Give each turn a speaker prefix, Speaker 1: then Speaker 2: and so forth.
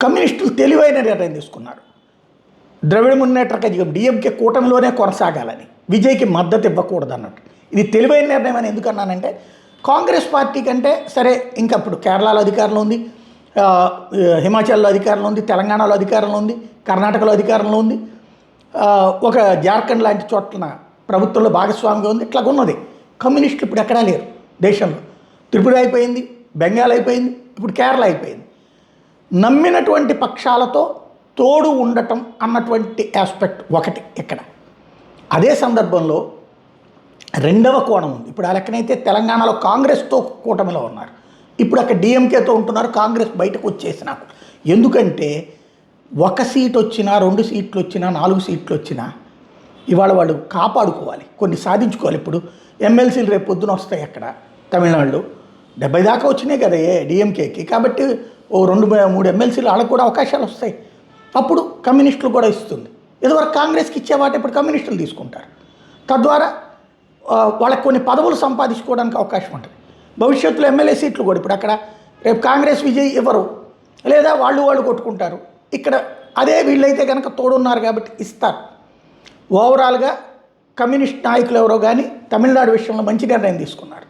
Speaker 1: కమ్యూనిస్టులు తెలివైన నిర్ణయం తీసుకున్నారు. ద్రవిడ మున్నేట్ర కజగం డిఎంకే కూటమిలోనే కొనసాగాలని, విజయ్కి మద్దతు ఇవ్వకూడదు అన్నట్టు. ఇది తెలివైన నిర్ణయం అని ఎందుకన్నానంటే, కాంగ్రెస్ పార్టీ కంటే సరే ఇంకా అప్పుడు కేరళలో అధికారంలో ఉంది, హిమాచల్లో అధికారంలో ఉంది, తెలంగాణలో అధికారంలో ఉంది, కర్ణాటకలో అధికారంలో ఉంది, ఒక జార్ఖండ్ లాంటి చోట్ల ప్రభుత్వంలో భాగస్వామిగా ఉంది. ఇట్లా ఉన్నది. కమ్యూనిస్టులు ఇప్పుడు ఎక్కడా లేరు దేశంలో. త్రిపుర అయిపోయింది, బెంగాల్ అయిపోయింది, ఇప్పుడు కేరళ అయిపోయింది. నమ్మినటువంటి పక్షాలతో తోడు ఉండటం అన్నటువంటి ఆస్పెక్ట్ ఒకటి ఇక్కడ. అదే సందర్భంలో రెండవ కోణం ఉంది. ఇప్పుడు ఆ లెక్కనైతే తెలంగాణలో కాంగ్రెస్తో కూటమిలో ఉన్నారు, ఇప్పుడు అక్కడ డిఎంకేతో ఉంటున్నారు. కాంగ్రెస్ బయటకు వచ్చేసినాకు. ఎందుకంటే ఒక సీట్ వచ్చినా, 2 సీట్లు వచ్చినా, 4 సీట్లు వచ్చినా ఇవాళ వాళ్ళు కాపాడుకోవాలి, కొన్ని సాధించుకోవాలి. ఇప్పుడు ఎమ్మెల్సీలు రేపు పొద్దున వస్తాయి అక్కడ తమిళనాడులో 70 దాకా వచ్చినాయి కదా డిఎంకేకి. కాబట్టి ఓ 2-3 ఎమ్మెల్సీలు వాళ్ళకు కూడా అవకాశాలు వస్తాయి. అప్పుడు కమ్యూనిస్టులు కూడా ఇస్తుంది. ఇదివరకు కాంగ్రెస్కి ఇచ్చేవాటి ఇప్పుడు కమ్యూనిస్టులు తీసుకుంటారు. తద్వారా వాళ్ళకి కొన్ని పదవులు సంపాదించుకోవడానికి అవకాశం ఉంటుంది. భవిష్యత్తులో ఎమ్మెల్యే సీట్లు కూడా ఇప్పుడు అక్కడ రేపు కాంగ్రెస్ విజయ్ ఇవ్వరు, లేదా వాళ్ళు కొట్టుకుంటారు. ఇక్కడ అదే వీళ్ళైతే కనుక తోడున్నారు కాబట్టి ఇస్తారు. ఓవరాల్గా కమ్యూనిస్ట్ నాయకులు ఎవరో కానీ తమిళనాడు విషయంలో మంచి నిర్ణయం తీసుకున్నారు.